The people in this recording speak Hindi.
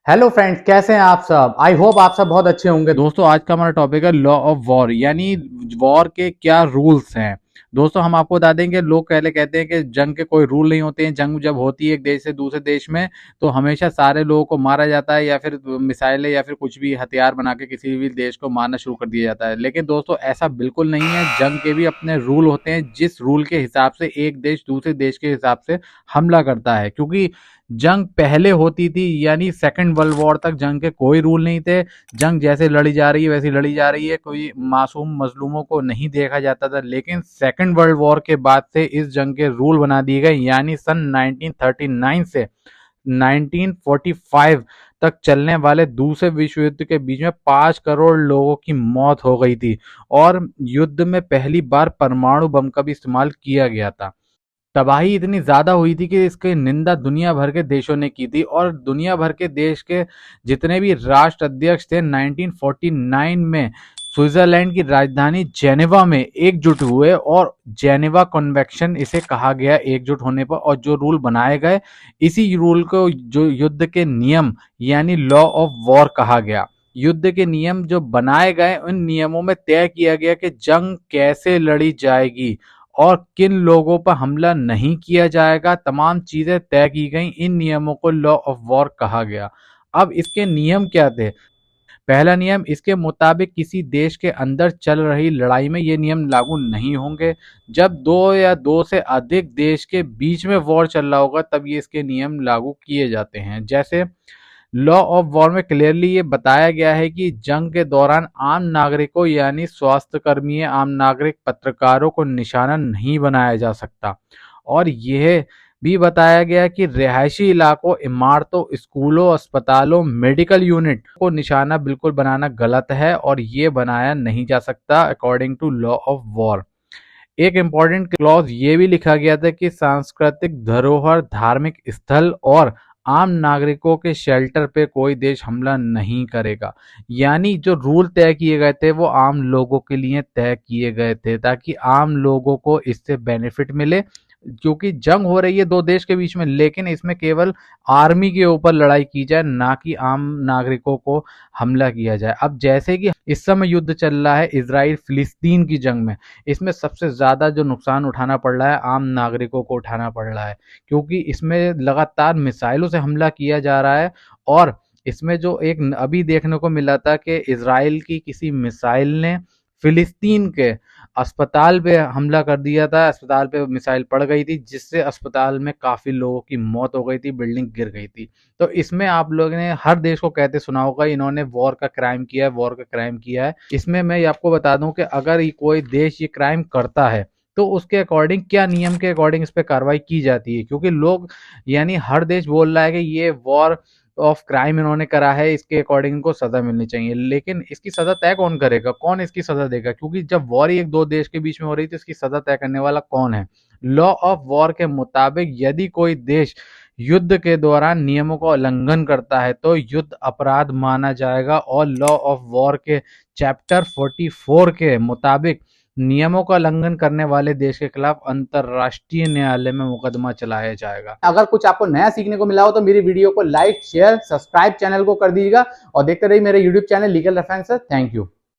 हेलो फ्रेंड्स, कैसे हैं आप सब। आई होप आप सब बहुत अच्छे होंगे। दोस्तों, आज का हमारा टॉपिक है लॉ ऑफ वॉर, यानी वॉर के क्या रूल्स हैं। दोस्तों, हम आपको बता दें कि लोग पहले कहते हैं कि जंग के कोई रूल नहीं होते हैं। जंग जब होती है एक देश से दूसरे देश में, तो हमेशा सारे लोगों को मारा जाता है, या फिर मिसाइलें या फिर कुछ भी हथियार बना के किसी भी देश को मारना शुरू कर दिया जाता है। लेकिन दोस्तों, ऐसा बिल्कुल नहीं है। जंग के भी अपने रूल होते हैं, जिस रूल के हिसाब से एक देश दूसरे देश के हिसाब से हमला करता है। क्योंकि जंग पहले होती थी, यानी सेकंड वर्ल्ड वॉर तक जंग के कोई रूल नहीं थे। जंग जैसे लड़ी जा रही है वैसी लड़ी जा रही है, कोई मासूम मजलूमों को नहीं देखा जाता था। लेकिन सेकंड वर्ल्ड वॉर के बाद से इस जंग के रूल बना दिए गए, यानी सन 1939 से 1945 तक चलने वाले दूसरे विश्व युद्ध के बीच में 5 करोड़ लोगों की मौत हो गई थी। और युद्ध में पहली बार परमाणु बम का भी इस्तेमाल किया गया था। तबाही इतनी ज्यादा हुई थी कि इसकी निंदा दुनिया भर के देशों ने की थी, और दुनिया भर के देश के जितने भी राष्ट्र अध्यक्ष थे 1949 में स्विट्जरलैंड की राजधानी जेनेवा में एकजुट हुए, और जेनेवा कन्वेंशन इसे कहा गया एकजुट होने पर। और जो रूल बनाए गए, इसी रूल को जो युद्ध के नियम यानी लॉ ऑफ वॉर कहा गया। युद्ध के नियम जो बनाए गए, उन नियमों में तय किया गया कि जंग कैसे लड़ी जाएगी और किन लोगों पर हमला नहीं किया जाएगा। तमाम चीजें तय की गई। इन नियमों को लॉ ऑफ वॉर कहा गया। अब इसके नियम क्या थे। पहला नियम, इसके मुताबिक किसी देश के अंदर चल रही लड़ाई में ये नियम लागू नहीं होंगे। जब दो या दो से अधिक देश के बीच में वॉर चल रहा होगा, तब ये इसके नियम लागू किए जाते हैं। जैसे लॉ ऑफ वॉर में क्लियरली ये बताया गया है कि जंग के दौरान आम नागरिकों यानी स्वास्थ्य कर्मी, आम नागरिक, पत्रकारों को निशाना नहीं बनाया जा सकता। और यह भी बताया गया कि रिहायशी इलाकों, इमारतों, स्कूलों, अस्पतालों, मेडिकल यूनिट को निशाना बिल्कुल बनाना गलत है, और ये बनाया नहीं जा सकता according to law of war. एक इम्पॉर्टेंट क्लॉज ये भी लिखा गया था कि सांस्कृतिक धरोहर, धार्मिक स्थल और आम नागरिकों के शेल्टर पे कोई देश हमला नहीं करेगा। यानी जो रूल तय किए गए थे वो आम लोगों के लिए तय किए गए थे, ताकि आम लोगों को इससे बेनिफिट मिले। क्योंकि जंग हो रही है दो देश के बीच में, लेकिन इसमें केवल आर्मी के ऊपर लड़ाई की जाए, ना कि आम नागरिकों को हमला किया जाए। अब जैसे कि इस समय युद्ध चल रहा है इजराइल फिलिस्तीन की जंग में, इसमें सबसे ज्यादा जो नुकसान उठाना पड़ रहा है, आम नागरिकों को उठाना पड़ रहा है। क्योंकि इसमें लगातार मिसाइलों से हमला किया जा रहा है। और इसमें जो एक अभी देखने को मिला था कि इजराइल की किसी मिसाइल ने फिलिस्तीन के अस्पताल पे हमला कर दिया था। अस्पताल पे मिसाइल पड़ गई थी, जिससे अस्पताल में काफी लोगों की मौत हो गई थी, बिल्डिंग गिर गई थी। तो इसमें आप लोगों ने हर देश को कहते सुना होगा इन्होंने वॉर का क्राइम किया है, वॉर का क्राइम किया है। इसमें मैं ये आपको बता दूं कि अगर ये कोई देश ये क्राइम करता है, तो उसके अकॉर्डिंग क्या नियम के अकॉर्डिंग इस पे कार्रवाई की जाती है। क्योंकि लोग, यानी हर देश बोल रहा है कि ये वॉर ऑफ क्राइम इन्होंने करा है, इसके अकॉर्डिंग इनको सजा मिलनी चाहिए। लेकिन इसकी सजा तय कौन करेगा, कौन इसकी सजा देगा। क्योंकि जब वॉर एक दो देश के बीच में हो रही थी, इसकी सजा तय करने वाला कौन है। लॉ ऑफ वॉर के मुताबिक यदि कोई देश युद्ध के दौरान नियमों का उल्लंघन करता है, तो युद्ध अपराध माना जाएगा। और लॉ ऑफ वॉर के चैप्टर 44 के मुताबिक नियमों का उल्लंघन करने वाले देश के खिलाफ अंतरराष्ट्रीय न्यायालय में मुकदमा चलाया जाएगा। अगर कुछ आपको नया सीखने को मिला हो तो मेरी वीडियो को लाइक, शेयर, सब्सक्राइब चैनल को कर दीजिएगा, और देखते रहिए मेरे YouTube channel legal reference. Thank you.